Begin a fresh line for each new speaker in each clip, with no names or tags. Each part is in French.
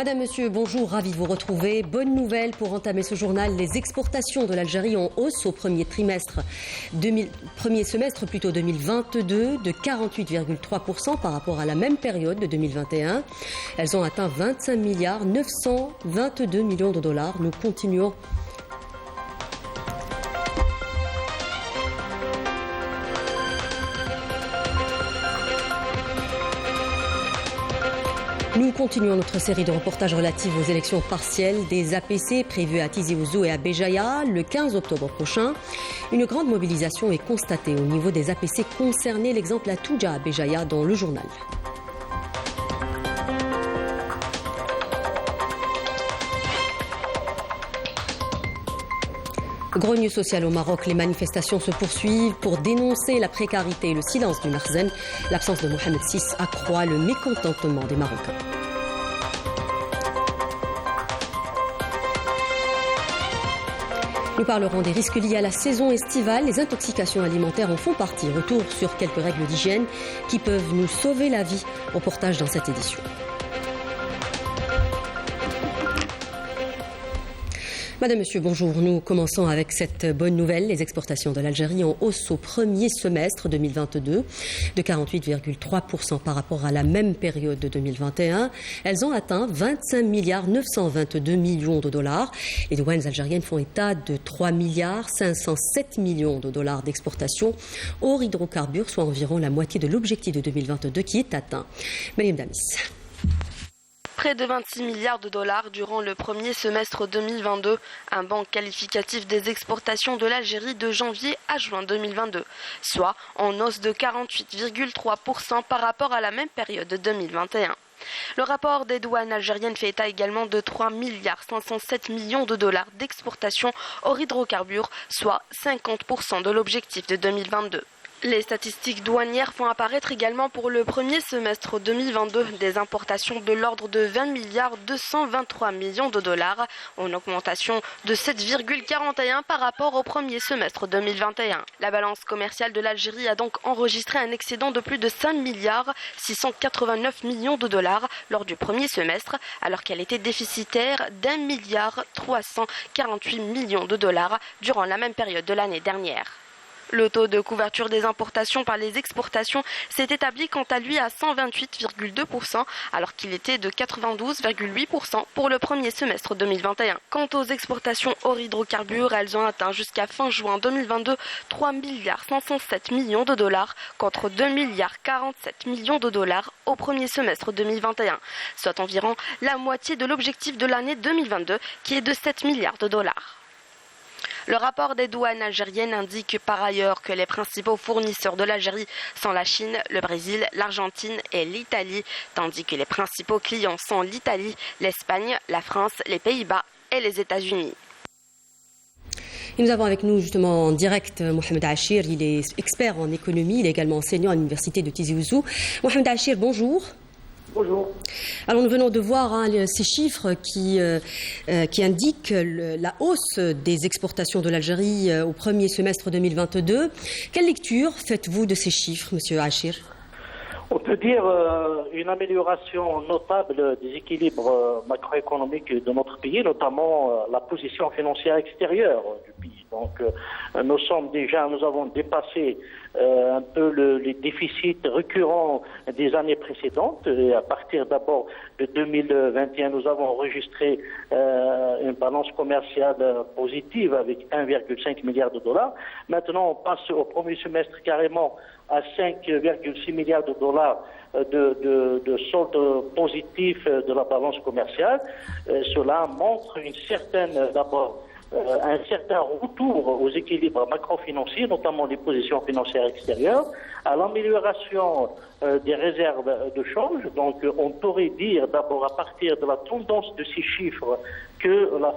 Madame, Monsieur, bonjour, ravi de vous retrouver. Bonne nouvelle pour entamer ce journal. Les exportations de l'Algérie en hausse au premier semestre 2022 de 48,3% par rapport à la même période de 2021. Elles ont atteint 25 milliards 922 millions de dollars. Nous continuons. Nous continuons notre série de reportages relatifs aux élections partielles des APC prévues à Tizi Ouzou et à Béjaïa le 15 octobre prochain. Une grande mobilisation est constatée au niveau des APC concernés. L'exemple à Touja à Béjaïa dans le journal. Grogne social au Maroc, les manifestations se poursuivent pour dénoncer la précarité et le silence du Makhzen. L'absence de Mohamed VI accroît le mécontentement des Marocains. Nous parlerons des risques liés à la saison estivale. Les intoxications alimentaires en font partie. Retour sur quelques règles d'hygiène qui peuvent nous sauver la vie. Reportage dans cette édition. Madame, Monsieur, bonjour. Nous commençons avec cette bonne nouvelle. Les exportations de l'Algérie en hausse au premier semestre 2022 de 48,3% par rapport à la même période de 2021. Elles ont atteint 25 milliards 922 millions de dollars. Les douanes algériennes font état de 3 milliards 507 millions de dollars d'exportation hors hydrocarbures, soit environ la moitié de l'objectif de 2022 qui est atteint. Mariam Damis.
Près de 26 milliards de dollars durant le premier semestre 2022, un banc qualificatif des exportations de l'Algérie de janvier à juin 2022, soit en hausse de 48,3% par rapport à la même période de 2021. Le rapport des douanes algériennes fait état également de 3 milliards 507 millions de dollars d'exportation hors hydrocarbures, soit 50% de l'objectif de 2022. Les statistiques douanières font apparaître également pour le premier semestre 2022 des importations de l'ordre de 20 milliards 223 millions de dollars, en augmentation de 7,41 par rapport au premier semestre 2021. La balance commerciale de l'Algérie a donc enregistré un excédent de plus de 5 milliards 689 millions de dollars lors du premier semestre, alors qu'elle était déficitaire d'1 milliard 348 millions de dollars durant la même période de l'année dernière. Le taux de couverture des importations par les exportations s'est établi quant à lui à 128,2%, alors qu'il était de 92,8% pour le premier semestre 2021. Quant aux exportations hors hydrocarbures, elles ont atteint jusqu'à fin juin 2022 3 milliards 507 millions de dollars contre 2 milliards 47 millions de dollars au premier semestre 2021, soit environ la moitié de l'objectif de l'année 2022 qui est de 7 milliards de dollars. Le rapport des douanes algériennes indique par ailleurs que les principaux fournisseurs de l'Algérie sont la Chine, le Brésil, l'Argentine et l'Italie, tandis que les principaux clients sont l'Italie, l'Espagne, la France, les Pays-Bas et les États-Unis.
Et nous avons avec nous justement en direct Mohamed Achir, il est expert en économie, il est également enseignant à l'université de Tizi Ouzou. Mohamed Achir, bonjour.
Bonjour.
Alors nous venons de voir ces chiffres qui indiquent la hausse des exportations de l'Algérie au premier semestre 2022. Quelle lecture faites-vous de ces chiffres, Monsieur Achir ?
On peut dire une amélioration notable des équilibres macroéconomiques de notre pays, notamment la position financière extérieure du pays. Donc nous avons dépassé un peu les déficits récurrents des années précédentes. Et à partir d'abord de 2021, nous avons enregistré une balance commerciale positive avec 1,5 milliard de dollars. Maintenant, on passe au premier semestre carrément à 5,6 milliards de dollars de solde positif de la balance commerciale. Cela montre un certain retour aux équilibres macro-financiers, notamment les positions financières extérieures, à l'amélioration des réserves de change. Donc on pourrait dire d'abord à partir de la tendance de ces chiffres que la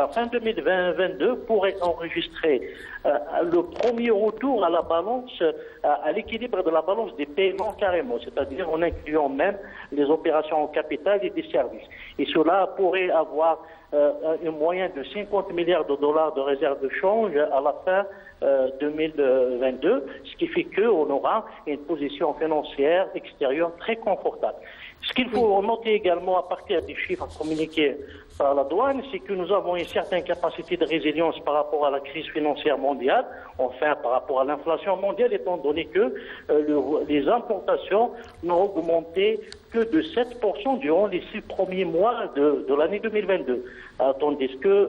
fin 2022 pourrait enregistrer le premier retour à la balance, à l'équilibre de la balance des paiements carrément, c'est-à-dire en incluant même les opérations en capital et des services. Et cela pourrait avoir une moyenne de 50 milliards de dollars de réserve de change à la fin 2022, ce qui fait qu'on aura une position financière extérieure très confortable. Ce qu'il faut noter également à partir des chiffres communiqués par la douane, c'est que nous avons une certaine capacité de résilience par rapport à la crise financière mondiale, enfin par rapport à l'inflation mondiale, étant donné que les importations n'ont augmenté que de 7% durant les 6 premiers mois de l'année 2022, tandis que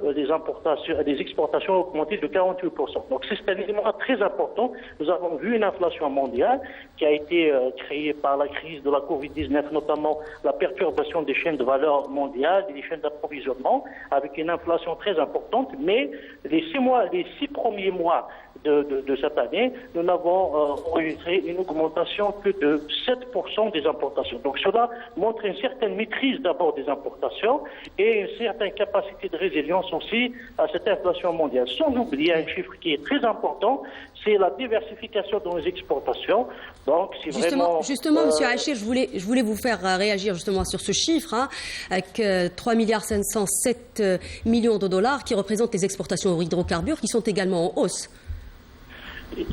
les exportations ont augmenté de 48%. Donc c'est un élément très important. Nous avons vu une inflation mondiale qui a été créée par la crise de la Covid-19, notamment la perturbation des chaînes de valeur mondiales et des chaînes d'approvisionnement, avec une inflation très importante. Mais les 6 premiers mois de cette année, nous n'avons enregistré une augmentation que de 7% des importations. Donc cela montre une certaine maîtrise d'abord des importations et une certaine capacité de résilience aussi à cette inflation mondiale. Sans oublier un chiffre qui est très important, c'est la diversification dans les exportations. Donc c'est
Justement, Monsieur Achir, je voulais vous faire réagir justement sur ce chiffre, avec 3,507 milliards de dollars qui représentent les exportations aux hydrocarbures qui sont également en hausse.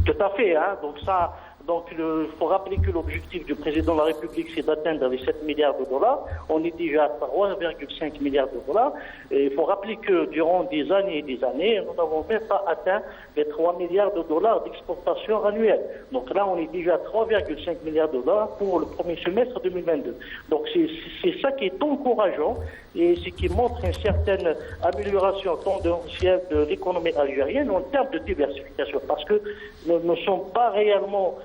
Tout à fait. Donc il faut rappeler que l'objectif du président de la République, c'est d'atteindre les 7 milliards de dollars. On est déjà à 3,5 milliards de dollars. Et il faut rappeler que durant des années et des années, nous n'avons même pas atteint les 3 milliards de dollars d'exportation annuelle. Donc là, on est déjà à 3,5 milliards de dollars pour le premier semestre 2022. Donc c'est ça qui est encourageant et ce qui montre une certaine amélioration tendancielle de l'économie algérienne en termes de diversification. Parce que nous ne sommes pas réellement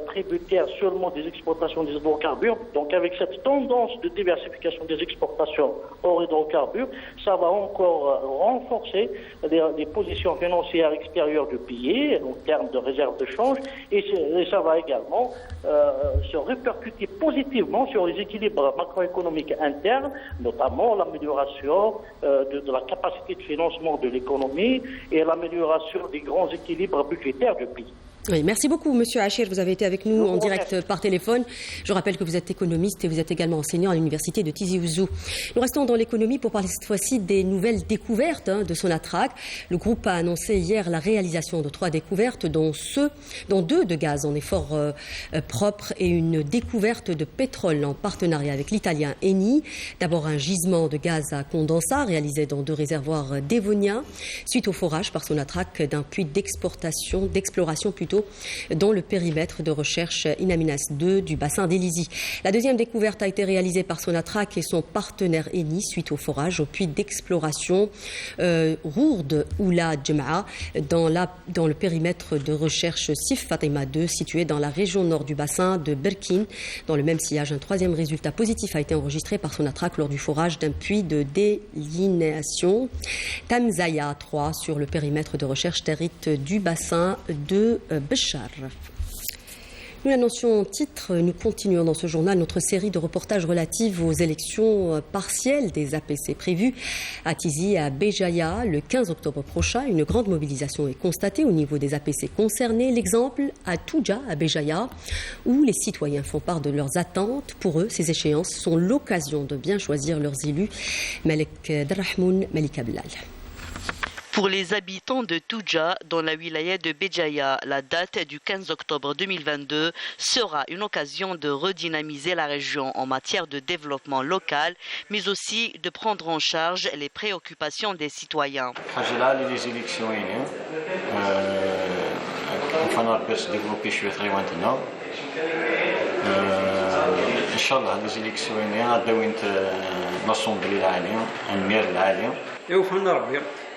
tributaires seulement des exportations des hydrocarbures. Donc avec cette tendance de diversification des exportations hors hydrocarbures, ça va encore renforcer les positions financières extérieures du pays en termes de réserve de change et ça va également se répercuter positivement sur les équilibres macroéconomiques internes, notamment l'amélioration de la capacité de financement de l'économie et l'amélioration des grands équilibres budgétaires du pays.
Oui, merci beaucoup, Monsieur Achir. Vous avez été avec nous en direct par téléphone. Je rappelle que vous êtes économiste et vous êtes également enseignant à l'université de Tizi Ouzou. Nous restons dans l'économie pour parler cette fois-ci des nouvelles découvertes de Sonatrach. Le groupe a annoncé hier la réalisation de 3 découvertes, dont 2 de gaz en effort propre et une découverte de pétrole en partenariat avec l'italien Eni. D'abord un gisement de gaz à condensat réalisé dans 2 réservoirs dévoniens suite au forage par Sonatrach d'un puits d'exploration dans le périmètre de recherche Inaminas 2 du bassin d'Elizy. La deuxième découverte a été réalisée par Sonatrach et son partenaire Eni suite au forage au puits d'exploration Rourde Oula Djem'a dans le périmètre de recherche Sif Fatima 2 situé dans la région nord du bassin de Berkine. Dans le même sillage, un 3e résultat positif a été enregistré par Sonatrach lors du forage d'un puits de délinéation Tamzaya 3 sur le périmètre de recherche territe du bassin de Béchar. Nous l'annoncions en titre, nous continuons dans ce journal notre série de reportages relatifs aux élections partielles des APC prévues à Tizi et à Béjaïa le 15 octobre prochain. Une grande mobilisation est constatée au niveau des APC concernés. L'exemple à Toudja, à Béjaïa, où les citoyens font part de leurs attentes. Pour eux, ces échéances sont l'occasion de bien choisir leurs élus. Malek Darrahmoun, Malika Blal.
Pour les habitants de Toudja, dans la wilaya de Béjaïa, la date du 15 octobre 2022 sera une occasion de redynamiser la région en matière de développement local, mais aussi de prendre en charge les préoccupations des citoyens.
Les élections,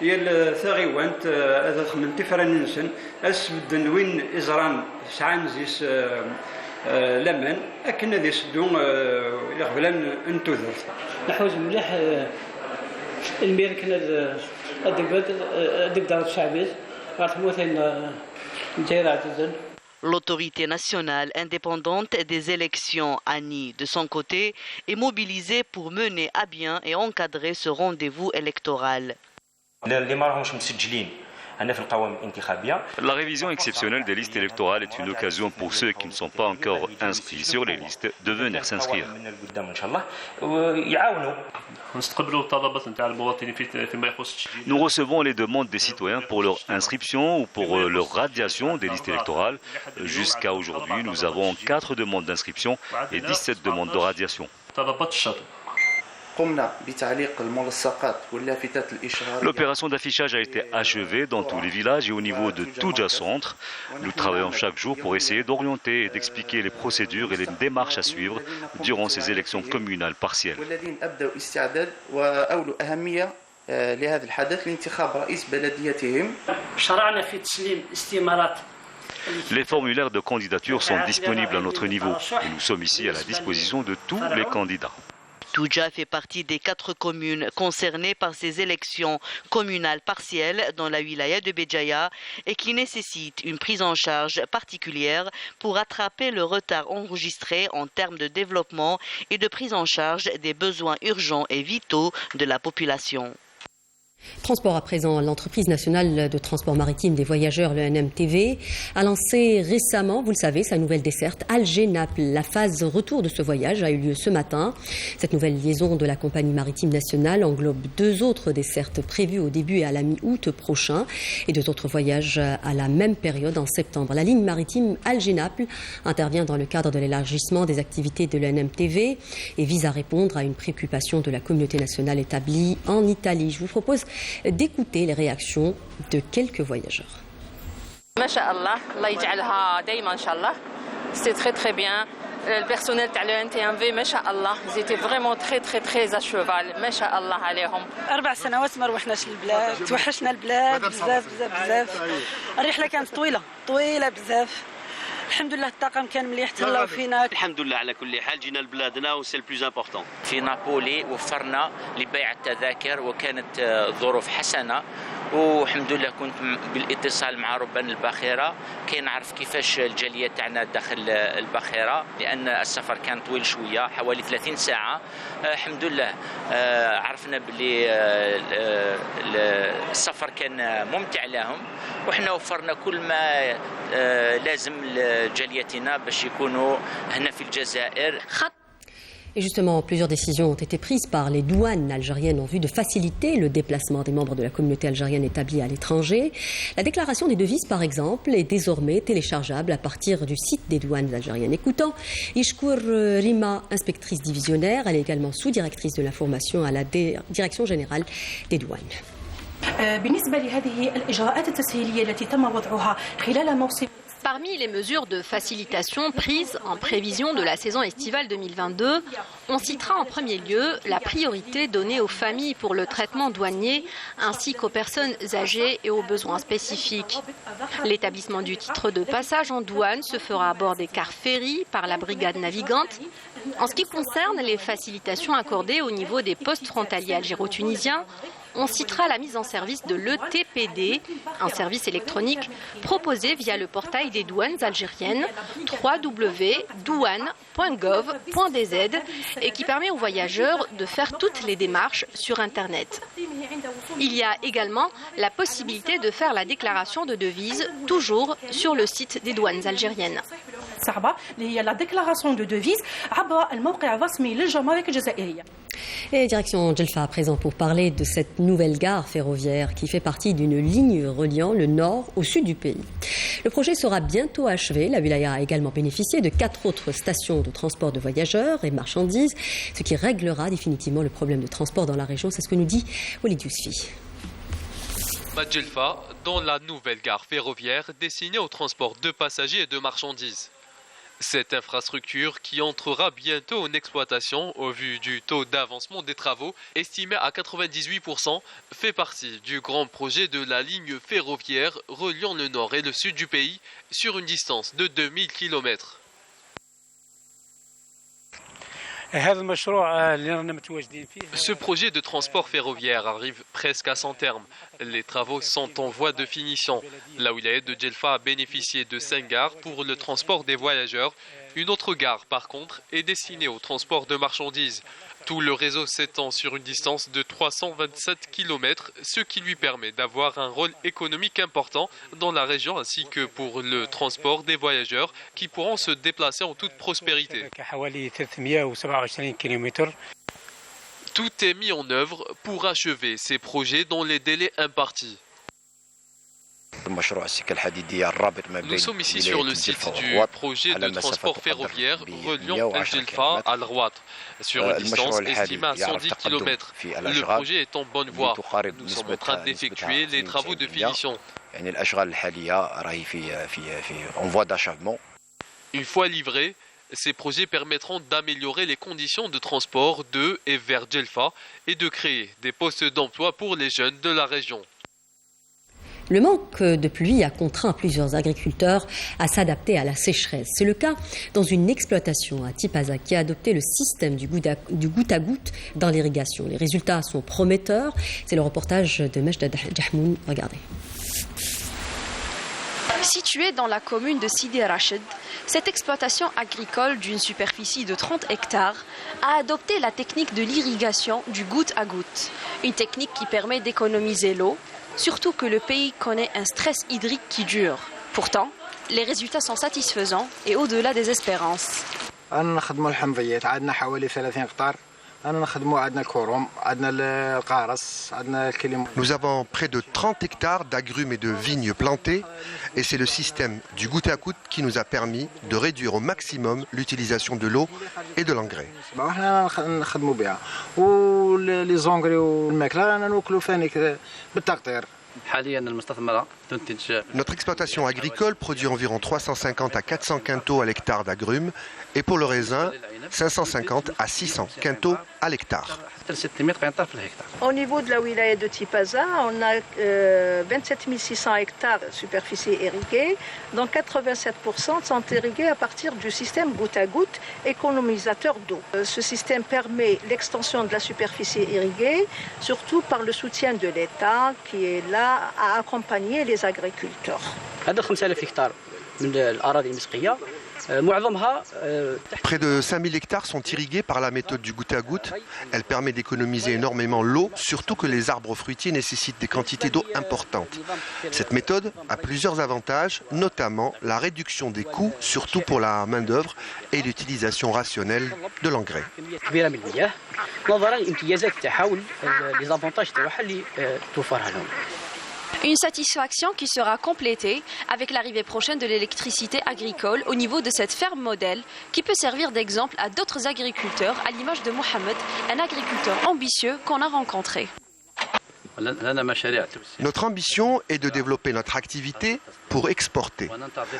هي الثغيوانت هذا خمن تفرن نسن اسبدن وين ازران سعان زيس لمن اكن ذي سدون يقبلن انتوذر
نحوز مليح الميركن الدبدار الشعبي غاتموثين نتاير عتزن.
L'autorité nationale indépendante des élections, ANI, de son côté, est mobilisée pour mener à bien et encadrer ce rendez-vous électoral.
La révision exceptionnelle des listes électorales est une occasion pour ceux qui ne sont pas encore inscrits sur les listes de venir s'inscrire. Nous recevons les demandes des citoyens pour leur inscription ou pour leur radiation des listes électorales. Jusqu'à aujourd'hui, nous avons 4 demandes d'inscription et 17 demandes de radiation. L'opération d'affichage a été achevée dans tous les villages et au niveau de Toudja Centre. Nous travaillons chaque jour pour essayer d'orienter et d'expliquer les procédures et les démarches à suivre durant ces élections communales partielles. Les formulaires de candidature sont disponibles à notre niveau et nous sommes ici à la disposition de tous les candidats.
Toudja fait partie des 4 communes concernées par ces élections communales partielles dans la wilaya de Béjaïa et qui nécessitent une prise en charge particulière pour rattraper le retard enregistré en termes de développement et de prise en charge des besoins urgents et vitaux de la population.
Transport à présent, l'entreprise nationale de transport maritime des voyageurs, le NMTV, a lancé récemment, vous le savez, sa nouvelle desserte Alger-Naples. La phase retour de ce voyage a eu lieu ce matin. Cette nouvelle liaison de la compagnie maritime nationale englobe 2 autres dessertes prévues au début et à la mi-août prochain et 2 autres voyages à la même période en septembre. La ligne maritime Alger-Naples intervient dans le cadre de l'élargissement des activités de l'NMTV et vise à répondre à une préoccupation de la communauté nationale établie en Italie. Je vous propose d'écouter les réactions de quelques voyageurs.
C'était très très bien. Le personnel de l'NTMV, MashaAllah, ils étaient vraiment très à cheval. MashaAllah عليهم.
4 سنوات ما روحناش للبلاد، توحشنا البلاد بزاف. الرحلة كانت طويلة بزاف. الحمد لله الطاقم كان مليح تهلاو فينا.
الحمد لله على كل حال جينا لبلادنا وسي البلوز امبورطون. في نابولي وفرنا لبيع التذاكر وكانت الظروف حسنه والحمد لله كنت بالاتصال مع ربان الباخره كي نعرف كيفاش الجاليه تاعنا داخل الباخره لان السفر كان طويل شويه حوالي 30 ساعه. الحمد لله عرفنا بلي السفر كان ممتع لهم وحنا وفرنا كل ما لازم لجاليتنا باش يكونوا هنا في الجزائر.
Et justement, plusieurs décisions ont été prises par les douanes algériennes en vue de faciliter le déplacement des membres de la communauté algérienne établie à l'étranger. La déclaration des devises, par exemple, est désormais téléchargeable à partir du site des douanes algériennes. Écoutons Ishkour Rima, inspectrice divisionnaire. Elle est également sous-directrice de l'information à la Direction générale des douanes.
Parmi les mesures de facilitation prises en prévision de la saison estivale 2022, on citera en premier lieu la priorité donnée aux familles pour le traitement douanier ainsi qu'aux personnes âgées et aux besoins spécifiques. L'établissement du titre de passage en douane se fera à bord des cars ferry par la brigade navigante. En ce qui concerne les facilitations accordées au niveau des postes frontaliers algéro-tunisiens, on citera la mise en service de l'ETPD, un service électronique proposé via le portail des douanes algériennes www.douane.gov.dz et qui permet aux voyageurs de faire toutes les démarches sur Internet. Il y a également la possibilité de faire la déclaration de devises, toujours sur le site des douanes algériennes.
La déclaration de devises
Et direction Djelfa à présent pour parler de cette nouvelle gare ferroviaire qui fait partie d'une ligne reliant le nord au sud du pays. Le projet sera bientôt achevé. La wilaya a également bénéficié de 4 autres stations de transport de voyageurs et marchandises, ce qui réglera définitivement le problème de transport dans la région. C'est ce que nous dit Walid Yousfi.
À Djelfa, dans la nouvelle gare ferroviaire destinée au transport de passagers et de marchandises. Cette infrastructure, qui entrera bientôt en exploitation au vu du taux d'avancement des travaux estimé à 98%, fait partie du grand projet de la ligne ferroviaire reliant le nord et le sud du pays sur une distance de 2000 km. Ce projet de transport ferroviaire arrive presque à son terme. Les travaux sont en voie de finition. La wilaya de Djelfa a bénéficié de 5 gares pour le transport des voyageurs. Une autre gare, par contre, est destinée au transport de marchandises. Tout le réseau s'étend sur une distance de 327 km, ce qui lui permet d'avoir un rôle économique important dans la région ainsi que pour le transport des voyageurs qui pourront se déplacer en toute prospérité. Tout est mis en œuvre pour achever ces projets dans les délais impartis. Nous sommes ici sur le site du projet de transport ferroviaire reliant El Djelfa à Al-Rouat, sur une distance estimée à 110 km. Le projet est en bonne voie. Nous sommes en train d'effectuer les travaux de finition. Une fois livrés, ces projets permettront d'améliorer les conditions de transport de et vers Djelfa et de créer des postes d'emploi pour les jeunes de la région.
Le manque de pluie a contraint plusieurs agriculteurs à s'adapter à la sécheresse. C'est le cas dans une exploitation à Tipaza qui a adopté le système du goutte à goutte dans l'irrigation. Les résultats sont prometteurs. C'est le reportage de Majda Jahmoun. Regardez.
Située dans la commune de Sidi Rachid, cette exploitation agricole d'une superficie de 30 hectares a adopté la technique de l'irrigation du goutte à goutte. Une technique qui permet d'économiser l'eau, surtout que le pays connaît un stress hydrique qui dure. Pourtant, les résultats sont satisfaisants et au-delà des espérances.
Nous avons près de 30 hectares d'agrumes et de vignes plantées et c'est le système du goutte à goutte qui nous a permis de réduire au maximum l'utilisation de l'eau et de l'engrais. Notre exploitation agricole produit environ 350 à 400 quintaux à l'hectare d'agrumes et pour le raisin, 550 à 600 quintaux à l'hectare.
Au niveau de la wilaya de Tipaza, on a 27 600 hectares de superficie irriguée, dont 87% sont irrigués à partir du système goutte à goutte économisateur d'eau. Ce système permet l'extension de la superficie irriguée, surtout par le soutien de l'État qui est là à accompagner les agriculteurs.
Près de 5000 hectares sont irrigués par la méthode du goutte à goutte. Elle permet d'économiser énormément l'eau, surtout que les arbres fruitiers nécessitent des quantités d'eau importantes. Cette méthode a plusieurs avantages, notamment la réduction des coûts, surtout pour la main-d'œuvre, et l'utilisation rationnelle de l'engrais.
Une satisfaction qui sera complétée avec l'arrivée prochaine de l'électricité agricole au niveau de cette ferme modèle qui peut servir d'exemple à d'autres agriculteurs, à l'image de Mohamed, un agriculteur ambitieux qu'on a rencontré.
Notre ambition est de développer notre activité pour exporter.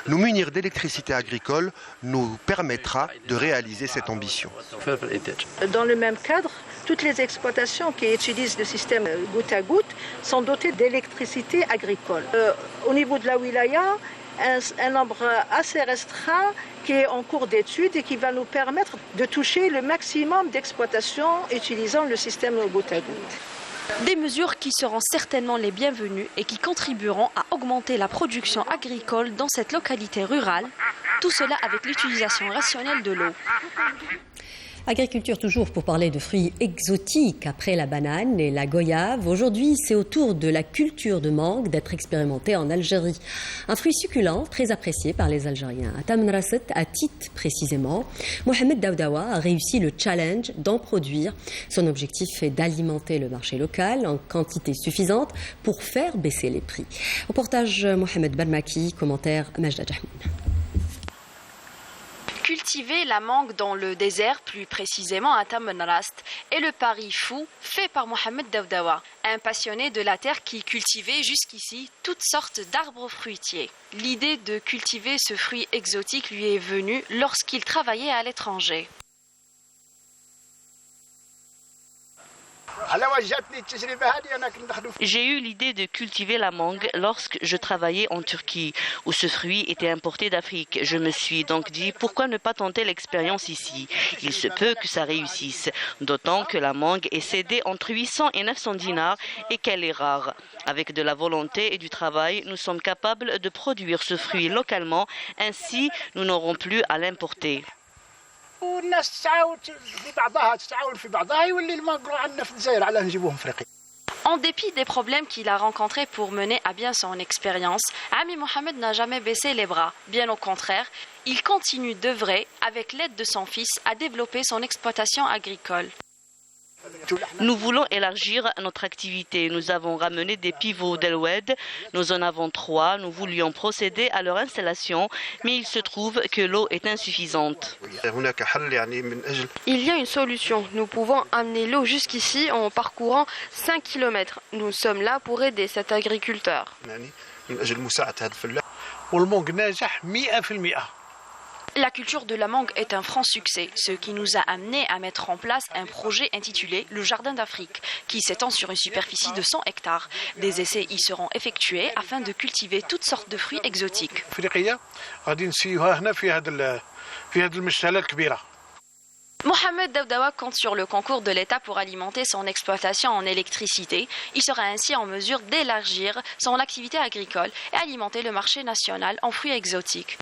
Nous munir d'électricité agricole nous permettra de réaliser cette ambition.
Dans le même cadre, toutes les exploitations qui utilisent le système goutte à goutte sont dotées d'électricité agricole. Au niveau de la wilaya, un nombre assez restreint qui est en cours d'étude et qui va nous permettre de toucher le maximum d'exploitations utilisant le système goutte à goutte.
Des mesures qui seront certainement les bienvenues et qui contribueront à augmenter la production agricole dans cette localité rurale, tout cela avec l'utilisation rationnelle de l'eau.
Agriculture toujours pour parler de fruits exotiques après la banane et la goyave. Aujourd'hui, c'est au tour de la culture de mangue d'être expérimentée en Algérie. Un fruit succulent très apprécié par les Algériens. À Tamanrasset, à Tite précisément, Mohamed Daoudawa a réussi le challenge d'en produire. Son objectif est d'alimenter le marché local en quantité suffisante pour faire baisser les prix. Reportage Mohamed Barmaki, commentaire Majda Jahmoun.
Cultiver la mangue dans le désert, plus précisément à Tamanrast, est le pari fou fait par Mohamed Daoudawa, un passionné de la terre qui cultivait jusqu'ici toutes sortes d'arbres fruitiers. L'idée de cultiver ce fruit exotique lui est venue lorsqu'il travaillait à l'étranger.
J'ai eu l'idée de cultiver la mangue lorsque je travaillais en Turquie, où ce fruit était importé d'Afrique. Je me suis donc dit, pourquoi ne pas tenter l'expérience ici? Il se peut que ça réussisse, d'autant que la mangue est cédée entre 800 et 900 dinars et qu'elle est rare. Avec de la volonté et du travail, nous sommes capables de produire ce fruit localement, ainsi nous n'aurons plus à l'importer.
En dépit des problèmes qu'il a rencontrés pour mener à bien son expérience, Ami Mohamed n'a jamais baissé les bras. Bien au contraire, il continue d'œuvrer avec l'aide de son fils à développer son exploitation agricole.
Nous voulons élargir notre activité. Nous avons ramené des pivots d'El-Oued. Nous en avons 3. Nous voulions procéder à leur installation, mais il se trouve que l'eau est insuffisante.
Il y a une solution. Nous pouvons amener l'eau jusqu'ici en parcourant 5 km. Nous sommes là pour aider cet agriculteur.
La culture de la mangue est un franc succès, ce qui nous a amené à mettre en place un projet intitulé le Jardin d'Afrique, qui s'étend sur une superficie de 100 hectares. Des essais y seront effectués afin de cultiver toutes sortes de fruits exotiques. Mohamed Daoudawa compte sur le concours de l'État pour alimenter son exploitation en électricité. Il sera ainsi en mesure d'élargir son activité agricole et alimenter le marché national en fruits exotiques.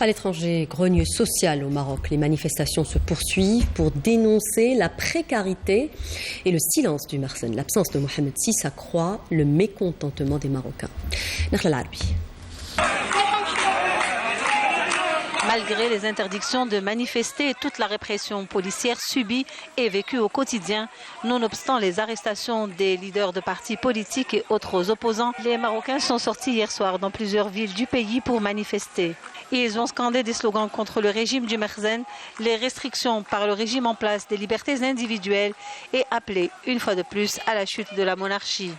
À l'étranger, grogne sociale au Maroc. Les manifestations se poursuivent pour dénoncer la précarité et le silence du Marsen. L'absence de Mohamed VI accroît le mécontentement des Marocains. Nakhla Arbi.
Malgré les interdictions de manifester et toute la répression policière subie et vécue au quotidien, nonobstant les arrestations des leaders de partis politiques et autres opposants, les Marocains sont sortis hier soir dans plusieurs villes du pays pour manifester. Ils ont scandé des slogans contre le régime du Marsen, les restrictions par le régime en place des libertés individuelles et appelé une fois de plus à la chute de la monarchie.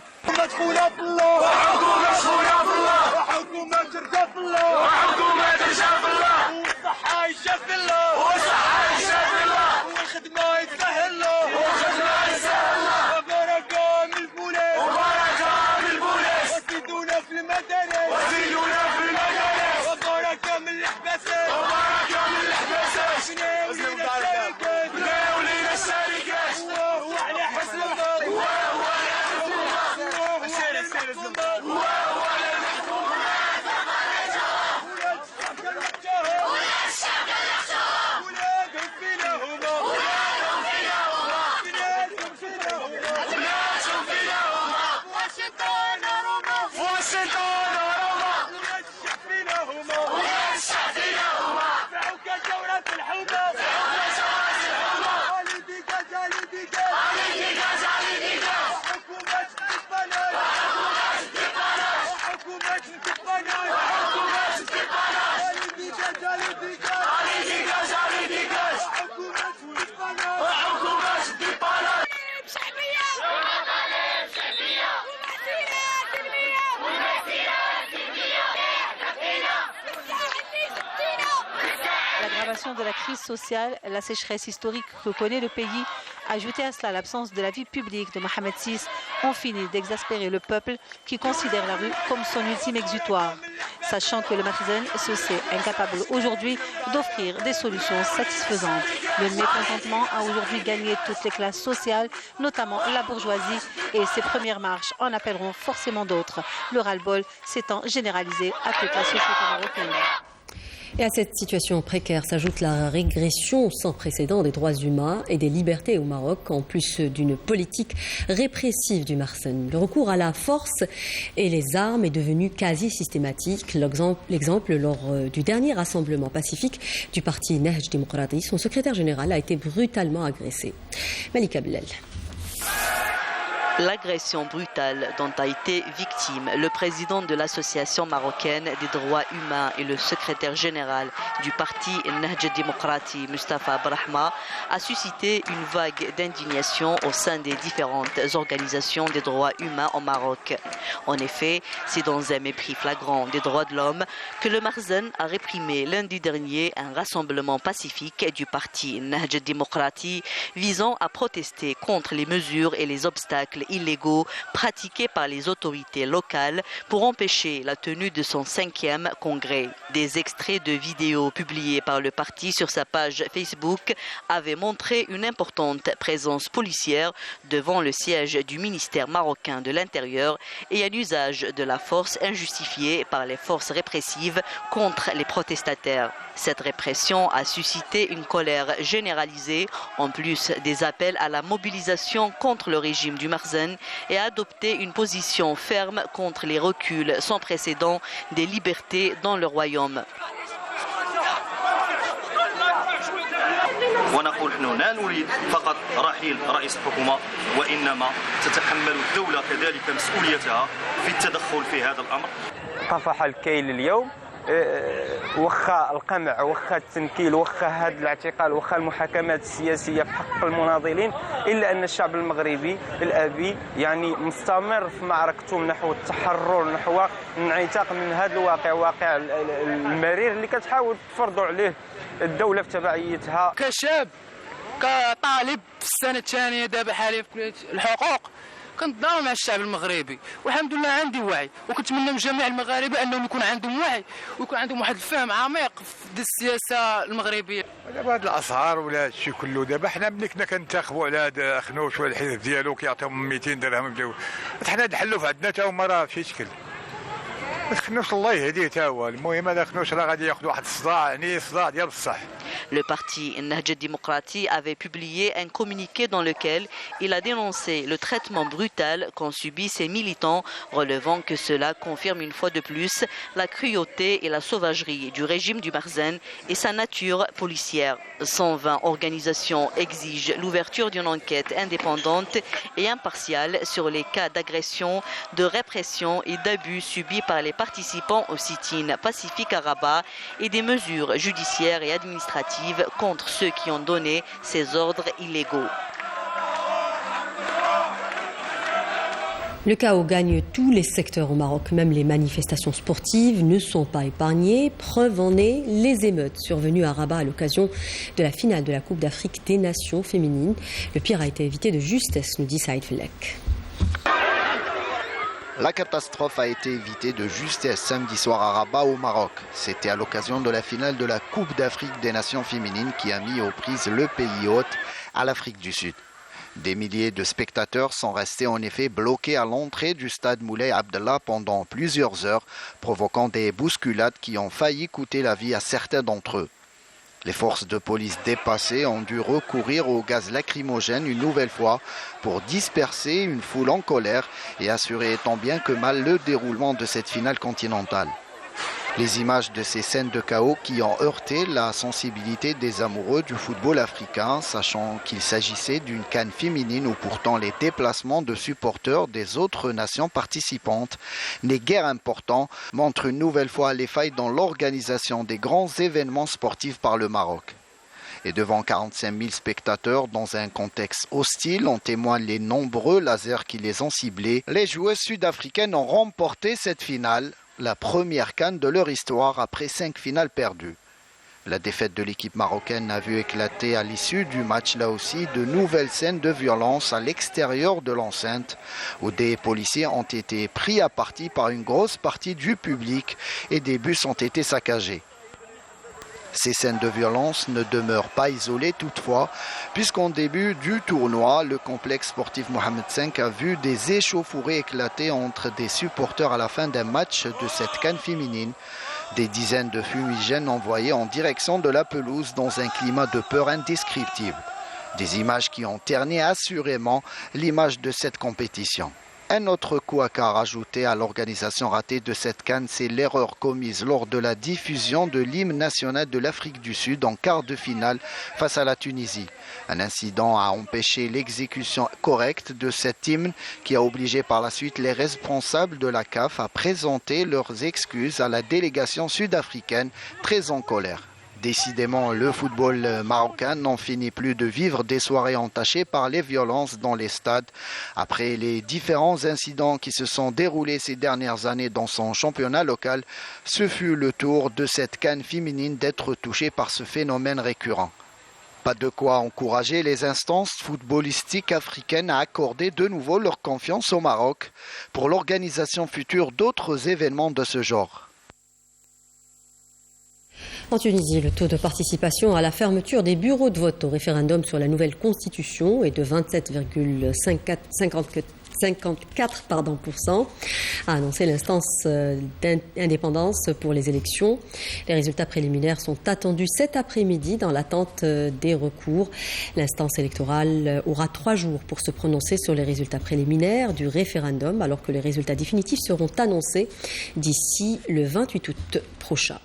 De la crise sociale, la sécheresse historique que connaît le pays, ajoutée à cela l'absence de la vie publique de Mohamed VI, ont fini d'exaspérer le peuple qui considère la rue comme son ultime exutoire, sachant que le Marsen se sait incapable aujourd'hui d'offrir des solutions satisfaisantes. Le mécontentement a aujourd'hui gagné toutes les classes sociales, notamment la bourgeoisie, et ces premières marches en appelleront forcément d'autres. Le ras-le-bol s'étant généralisé à toute la société marocaine.
Et à cette situation précaire s'ajoute la régression sans précédent des droits humains et des libertés au Maroc, en plus d'une politique répressive du Marsen. Le recours à la force et les armes est devenu quasi systématique. L'exemple lors du dernier rassemblement pacifique du parti Nahj Demokrati, son secrétaire général a été brutalement agressé. Malika Blel.
L'agression brutale dont a été victime le président de l'association marocaine des droits humains et le secrétaire général du parti Nahj Demokrati, Mustafa Brahma, a suscité une vague d'indignation au sein des différentes organisations des droits humains au Maroc. En effet, c'est dans un mépris flagrant des droits de l'homme que le Marsen a réprimé lundi dernier un rassemblement pacifique du parti Nahj Demokrati visant à protester contre les mesures et les obstacles illégaux pratiqués par les autorités locales pour empêcher la tenue de son 5e congrès. Des extraits de vidéos publiés par le parti sur sa page Facebook avaient montré une importante présence policière devant le siège du ministère marocain de l'Intérieur et un usage de la force injustifié par les forces répressives contre les protestataires. Cette répression a suscité une colère généralisée, en plus des appels à la mobilisation contre le régime du Marsen et à adopter une position ferme contre les reculs sans précédent des libertés dans le royaume.
ونقول نحن لا نريد فقط رحيل رئيس الحكومة، وإنما تتحمل الدولة كذلك مسؤوليتها في التدخل في هذا الأمر.
طفح الكيل اليوم، وخا القمع، وخا التنكيل، وخا هذا الاعتقال، وخا المحاكمات السياسيه في حق المناضلين، الا ان الشعب المغربي الابي يعني مستمر في معركته نحو التحرر، نحو الانعتاق من هذا الواقع، واقع المرير اللي كتحاول تفرض عليه الدوله في تبعيتها.
كشاب كطالب في السنه الثانيه دابا حاليا في كليه الحقوق كنتضامن مع الشعب المغربي، والحمد لله عندي وعي، وكنتمنى من جميع المغاربه انهم يكون عندهم وعي ويكون عندهم واحد الفهم عميق في السياسه المغربيه.
دابا هاد الاسعار ولا هاد الشيء كله، دابا حنا ملي كنا كنتخبوا على هذا خنوش والحزب ديالو كيعطيهم 200 درهم يبداو، حنا نحلوا في عندنا تا هما راه في شكل. خنوش الله يهديه تا هو، المهم هذا خنوش راه غادي ياخذ واحد الصداع، يعني صداع ديال بصح.
Le parti Nahja Démocratie avait publié un communiqué dans lequel il a dénoncé le traitement brutal qu'ont subi ses militants, relevant que cela confirme une fois de plus la cruauté et la sauvagerie du régime du Marzen et sa nature policière. 120 organisations exigent l'ouverture d'une enquête indépendante et impartiale sur les cas d'agression, de répression et d'abus subis par les participants au sit-in pacifique à Rabat et des mesures judiciaires et administratives contre ceux qui ont donné ces ordres illégaux.
Le chaos gagne tous les secteurs au Maroc, même les manifestations sportives ne sont pas épargnées. Preuve en est les émeutes survenues à Rabat à l'occasion de la finale de la Coupe d'Afrique des Nations féminines. Le pire a été évité de justesse, nous dit Saïd Fellek.
La catastrophe a été évitée de justesse samedi soir à Rabat au Maroc. C'était à l'occasion de la finale de la Coupe d'Afrique des Nations féminines qui a mis aux prises le pays hôte à l'Afrique du Sud. Des milliers de spectateurs sont restés en effet bloqués à l'entrée du stade Moulay Abdallah pendant plusieurs heures, provoquant des bousculades qui ont failli coûter la vie à certains d'entre eux. Les forces de police dépassées ont dû recourir au gaz lacrymogène une nouvelle fois pour disperser une foule en colère et assurer tant bien que mal le déroulement de cette finale continentale. Les images de ces scènes de chaos qui ont heurté la sensibilité des amoureux du football africain, sachant qu'il s'agissait d'une CAN féminine où pourtant les déplacements de supporters des autres nations participantes n'est guère important, montrent une nouvelle fois les failles dans l'organisation des grands événements sportifs par le Maroc. Et devant 45 000 spectateurs dans un contexte hostile, en témoignent les nombreux lasers qui les ont ciblés. Les joueuses sud-africaines ont remporté cette finale, la première CAN de leur histoire après 5 finales perdues. La défaite de l'équipe marocaine a vu éclater à l'issue du match là aussi de nouvelles scènes de violence à l'extérieur de l'enceinte où des policiers ont été pris à partie par une grosse partie du public et des bus ont été saccagés. Ces scènes de violence ne demeurent pas isolées toutefois, puisqu'en début du tournoi, le complexe sportif Mohamed V a vu des échauffourées éclater entre des supporters à la fin d'un match de cette CAN féminine. Des dizaines de fumigènes envoyés en direction de la pelouse dans un climat de peur indescriptible. Des images qui ont terni assurément l'image de cette compétition. Un autre coup à rajouter à l'organisation ratée de cette CAN, c'est l'erreur commise lors de la diffusion de l'hymne national de l'Afrique du Sud en quart de finale face à la Tunisie. Un incident a empêché l'exécution correcte de cet hymne qui a obligé par la suite les responsables de la CAF à présenter leurs excuses à la délégation sud-africaine très en colère. Décidément, le football marocain n'en finit plus de vivre des soirées entachées par les violences dans les stades. Après les différents incidents qui se sont déroulés ces dernières années dans son championnat local, ce fut le tour de cette CAN féminine d'être touchée par ce phénomène récurrent. Pas de quoi encourager les instances footballistiques africaines à accorder de nouveau leur confiance au Maroc pour l'organisation future d'autres événements de ce genre.
En Tunisie, le taux de participation à la fermeture des bureaux de vote au référendum sur la nouvelle constitution est de 27,54%, a annoncé l'instance d'indépendance pour les élections. Les résultats préliminaires sont attendus cet après-midi dans l'attente des recours. L'instance électorale aura 3 jours pour se prononcer sur les résultats préliminaires du référendum, alors que les résultats définitifs seront annoncés d'ici le 28 août prochain.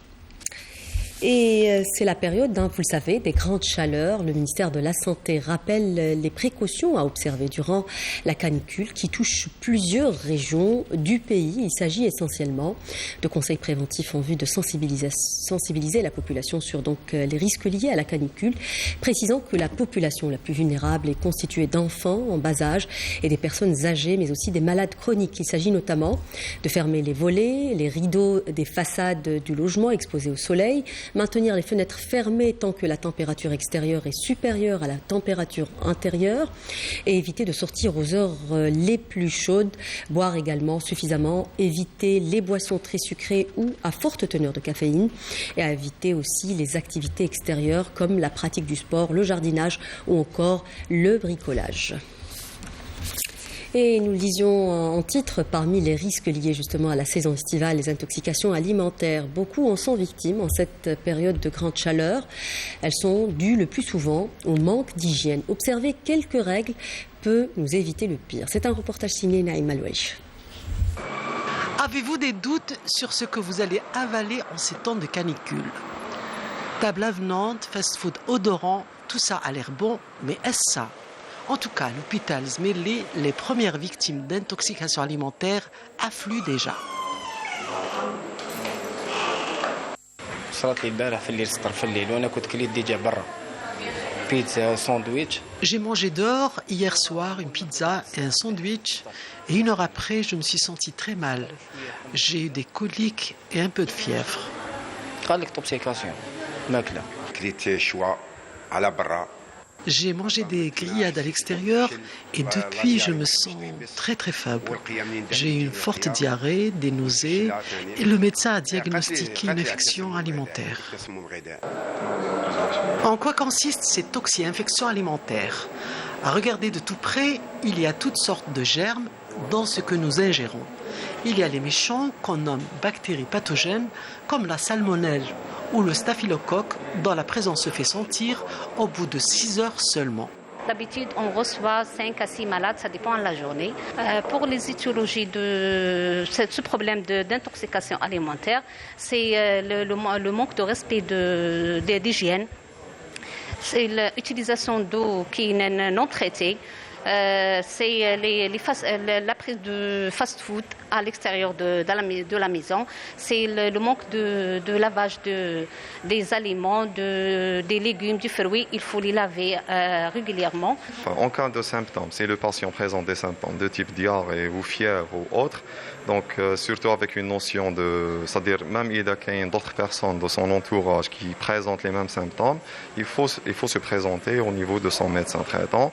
Et c'est la période, vous le savez, des grandes chaleurs. Le ministère de la Santé rappelle les précautions à observer durant la canicule qui touche plusieurs régions du pays. Il s'agit essentiellement de conseils préventifs en vue de sensibiliser la population sur les risques liés à la canicule, précisant que la population la plus vulnérable est constituée d'enfants en bas âge et des personnes âgées, mais aussi des malades chroniques. Il s'agit notamment de fermer les volets, les rideaux des façades du logement exposés au soleil, maintenir les fenêtres fermées tant que la température extérieure est supérieure à la température intérieure et éviter de sortir aux heures les plus chaudes, boire également suffisamment, éviter les boissons très sucrées ou à forte teneur de caféine et à éviter aussi les activités extérieures comme la pratique du sport, le jardinage ou encore le bricolage. Et nous le disions en titre, parmi les risques liés justement à la saison estivale, les intoxications alimentaires. Beaucoup en sont victimes en cette période de grande chaleur. Elles sont dues le plus souvent au manque d'hygiène. Observer quelques règles peut nous éviter le pire. C'est un reportage signé Naïm Aloueich.
Avez-vous des doutes sur ce que vous allez avaler en ces temps de canicule? Table avenante, fast-food odorant, tout ça a l'air bon, mais est-ce ça? En tout cas, l'hôpital Zmeli, les premières victimes d'intoxication alimentaire affluent déjà. J'ai mangé dehors hier soir une pizza et un sandwich et 1 heure après, je me suis senti très mal. J'ai eu des coliques et un peu de fièvre. J'ai mangé des grillades à l'extérieur et depuis je me sens très très faible. J'ai eu une forte diarrhée, des nausées et le médecin a diagnostiqué une infection alimentaire. En quoi consiste cette toxi-infection alimentaire? À regarder de tout près, il y a toutes sortes de germes dans ce que nous ingérons. Il y a les méchants qu'on nomme bactéries pathogènes comme la salmonelle ou le staphylocoque dont la présence se fait sentir au bout de 6 heures seulement.
D'habitude, on reçoit 5 à 6 malades, ça dépend de la journée. Pour les étiologies de ce problème d'intoxication alimentaire, c'est le manque de respect d'hygiène. C'est l'utilisation d'eau qui est non traitée. C'est la prise de fast-food à l'extérieur de la maison. C'est le manque de lavage des aliments, des légumes, des fruits. Il faut les laver régulièrement.
En cas de symptômes, si le patient présente des symptômes de type diarrhée ou fièvre ou autre, donc surtout avec une notion c'est-à-dire même il y a d'autres personnes de son entourage qui présentent les mêmes symptômes, il faut se présenter au niveau de son médecin traitant.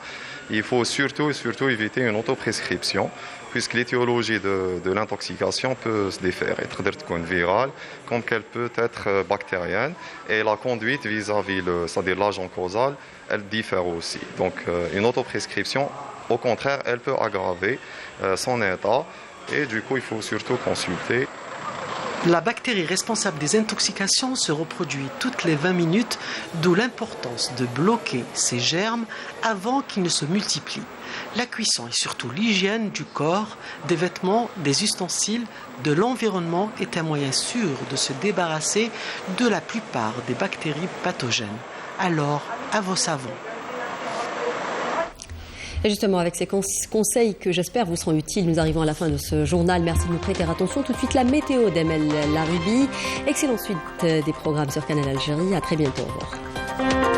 Il faut surtout éviter une autoprescription, puisque l'étiologie de l'intoxication peut se défaire, être virale, comme qu'elle peut être bactérienne, et la conduite vis-à-vis c'est-à-dire l'agent causal, elle diffère aussi. Donc une autoprescription, au contraire, elle peut aggraver son état, et du coup il faut surtout consulter.
La bactérie responsable des intoxications se reproduit toutes les 20 minutes, d'où l'importance de bloquer ces germes avant qu'ils ne se multiplient. La cuisson et surtout l'hygiène du corps, des vêtements, des ustensiles, de l'environnement est un moyen sûr de se débarrasser de la plupart des bactéries pathogènes. Alors, à vos savons.
Et justement, avec ces conseils que j'espère vous seront utiles, nous arrivons à la fin de ce journal. Merci de nous prêter attention. Tout de suite, la météo d'Emel Larubi. Excellente suite des programmes sur Canal Algérie. À très bientôt. Au revoir.